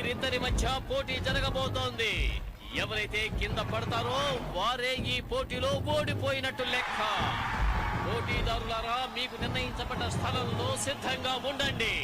వీరిద్దరి మధ్య పోటీ జరగబోతోంది. ఎవరైతే కింద పడతారో వారే ఈ పోటీలో ఓడిపోయినట్టు లెక్క. పోటీదారులారా, మీకు నిర్ణయించబడ్డ స్థలంలో సిద్ధంగా ఉండండి.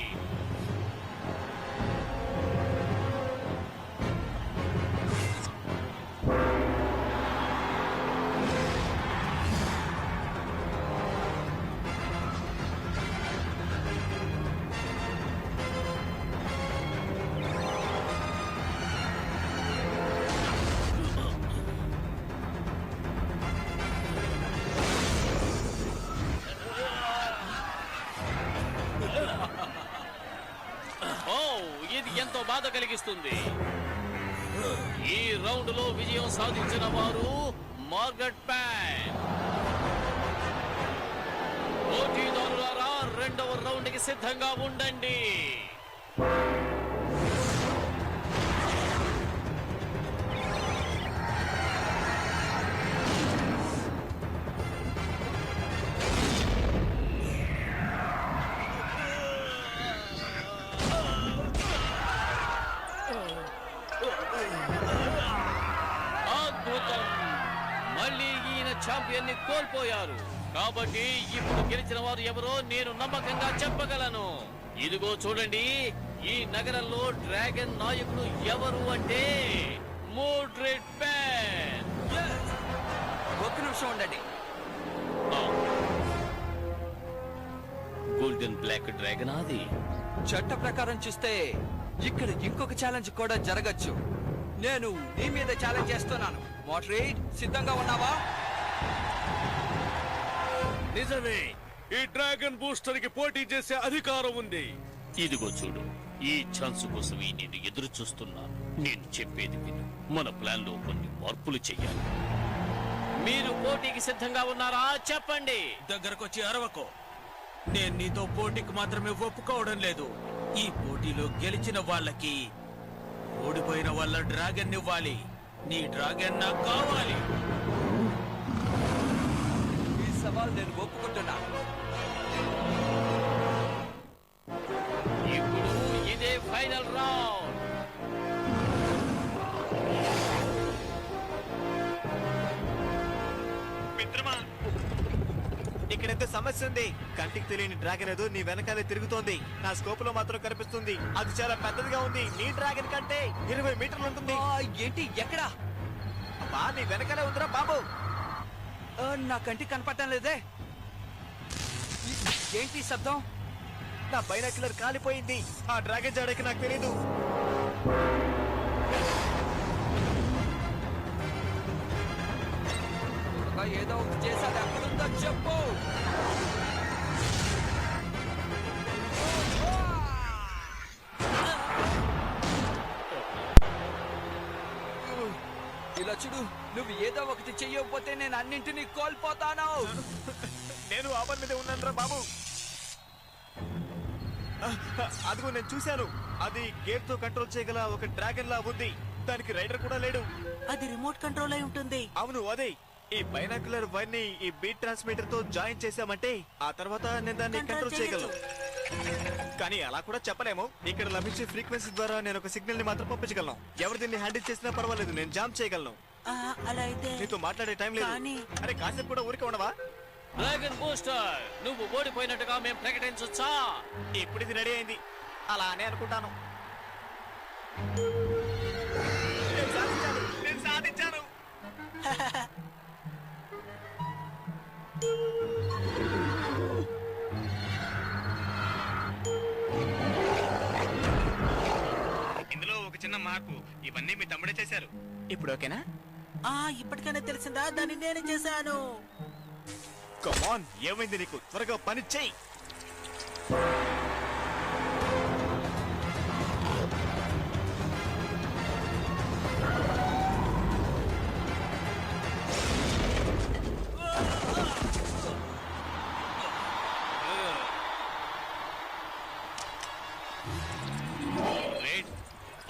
ఇది ఎంతో బాధ కలిగిస్తుంది. ఈ రౌండ్ లో విజయం సాధించిన వారు మార్గరెట్ ప్యాన్. పోటీదారులారా, రెండవ రౌండ్ కి సిద్ధంగా ఉండండి. మళ్ళీ ఈయన ఛాంపియన్ ని కోల్పోయారు. కాబట్టి ఇప్పుడు గెలిచిన వారు ఎవరో నేను నమ్మకంగా చెప్పగలను. ఇదిగో చూడండి, ఈ నగరంలో డ్రాగన్ నాయకుడు ఎవరు అంటే మార్గరెట్ ప్యాన్. ఒక్క నిమిషం ఉండండి. గోల్డెన్ బ్లాక్ డ్రాగన్ అది. చట్ట ప్రకారం చూస్తే ఇక్కడ ఇంకొక ఛాలెంజ్ కూడా జరగచ్చు. నేను నీ మీద ఛాలెంజ్ చేస్తున్నాను. మార్గరెట్, సిద్ధంగా ఉన్నావా? నిజమే, ఈ డ్రాగన్ బూస్టర్ కి పోటీ చేసే అధికారం ఉంది. ఇదిగో చూడు, ఈ ఛాన్స్ కోసమే నేను ఎదురు చూస్తున్నాను. నేను చెప్పేది విను. మన ప్లాన్ లో కొన్ని మార్పులు చెయ్యాలి. మీరు పోటీకి సిద్ధంగా ఉన్నారా? చెప్పండి. దగ్గరకొచ్చి అరవకో. నేను నీతో పోటీకి మాత్రమే ఒప్పుకోవడం లేదు. ఈ పోటీలో గెలిచిన వాళ్ళకి ఓడిపోయిన వాళ్ళ డ్రాగన్ ఇవ్వాలి. నీ డ్రాగన్ నాకు కావాలి. ఈ సవాల్ నేను ఒప్పుకుంటున్నా. ఇప్పుడు ఇదే ఫైనల్ రౌండ్. మిత్రమా, ఇక్కడైతే సమస్య ఉంది. కంటికి తెలియని డ్రాగన్ ఏదో నీ వెనకాలే తిరుగుతోంది. నా స్కోప్ లో మాత్రం కనిపిస్తుంది. అది చాలా పెద్దదిగా ఉంది. నీ డ్రాగన్ కంటే 20 మీటర్లు ఉంటుంది. ఏంటి? ఎక్కడా? అబ్బా, నీ వెనకాలే ఉందిరా బాబు. నా కంటికి కనపడటం లేదే. ఏంటి శబ్దం? నా బైనాక్యులర్ కాలిపోయింది. ఆ డ్రాగన్ జాడకి నాకు తెలీదు. ఏదో ఒకటి చేశాడు. ఎక్కడుందో చెప్పు. ఇలా చూడు, నువ్వు ఏదో ఒకటి చెయ్యకపోతే నేను అన్నింటినీ కోల్పోతాను. నేను ఆపద మీద ఉన్నానురా బాబు. అదిగో నేను చూశాను. అది గేట్ తో కంట్రోల్ చేయగల ఒక డ్రాగన్ లా ఉంది. దానికి రైడర్ కూడా లేడు. అది రిమోట్ కంట్రోల్ అయి ఉంటుంది. అవును, అదే. ఈ బైనాక్యులర్ వైర్ ని ఈ బీట్ ట్రాన్స్మిటర్ తో జాయిన్ చేశామంటే ఆ తర్వాత నేను దాన్ని కంట్రోల్ చేయగలను. కానీ అలా కూడా చెప్పలేము. ఇక్కడ లభించే ఫ్రీక్వెన్సీ ద్వారా నేను ఒక సిగ్నల్ ని మాత్రం పంపించగలను. ఎవరు దీన్ని హ్యాండిల్ చేసినా పర్వాలేదు, నేను జామ్ చేయగలను. అలా అయితే నీతో మాట్లాడే టైం లేదు. అరే, కాసేపు కూడా ఊరికే ఉండవా? డ్రాగన్ బూస్టర్, నువ్వు ఓడిపోయినట్టుగా మేము ప్రకటించొచ్చా? ఇప్పుడు ఇది రెడీ అయింది. అలానే అనుకుంటాను. నేను సాధించాను. ఇందులో ఒక చిన్న మార్పు. ఇవన్నీ మీ తమ్ముడే చేశారు. ఇప్పుడు ఓకేనా? ఇప్పటికైనా తెలిసిందా? దాన్ని నేనే చేశాను. కమాన్, ఏమైంది నీకు? త్వరగా పని చెయ్యి.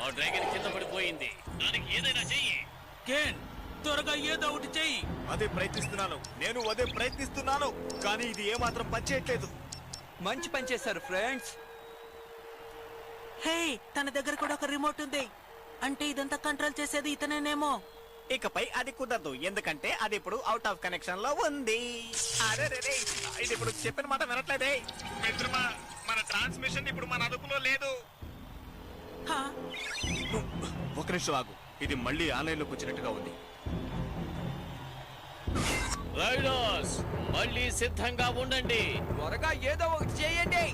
ఆ డ్రాగన్ కింద పడిపోయింది. దానికి ఏదైనా చెయ్యి. కేన్, త్వరగా ఏదో ఒకటి చెయ్యి. అదే ప్రయత్నిస్తున్నాను. నేను అదే ప్రయత్నిస్తున్నాను. కానీ ఇది ఏమాత్రం పనిచేయట్లేదు. మంచి పని చేశారు ఫ్రెండ్స్. హే, తన దగ్గర కూడా ఒక రిమోట్ ఉంది. అంటే ఇదంతా కంట్రోల్ చేసేది ఇతనేనేమో. ఇకపై అది కుదరదు, ఎందుకంటే అది ఇప్పుడు అవుట్ ఆఫ్ కనెక్షన్ లో ఉంది. అరే రే రే, ఇది ఇప్పుడు చెప్పిన మాట వినట్లేదే. మిత్రమా, మన ట్రాన్స్మిషన్ ఇప్పుడు మన అదుపులో లేదు. హా, ఒక నిమిషం ఆగు, ఇది మళ్ళీ ఆన్లైన్ లోకి వచ్చినట్టుగా ఉంది. రైడర్స్ మళ్ళీ సిద్ధంగా ఉండండి. త్వరగా ఏదో ఒకటి చేయండి.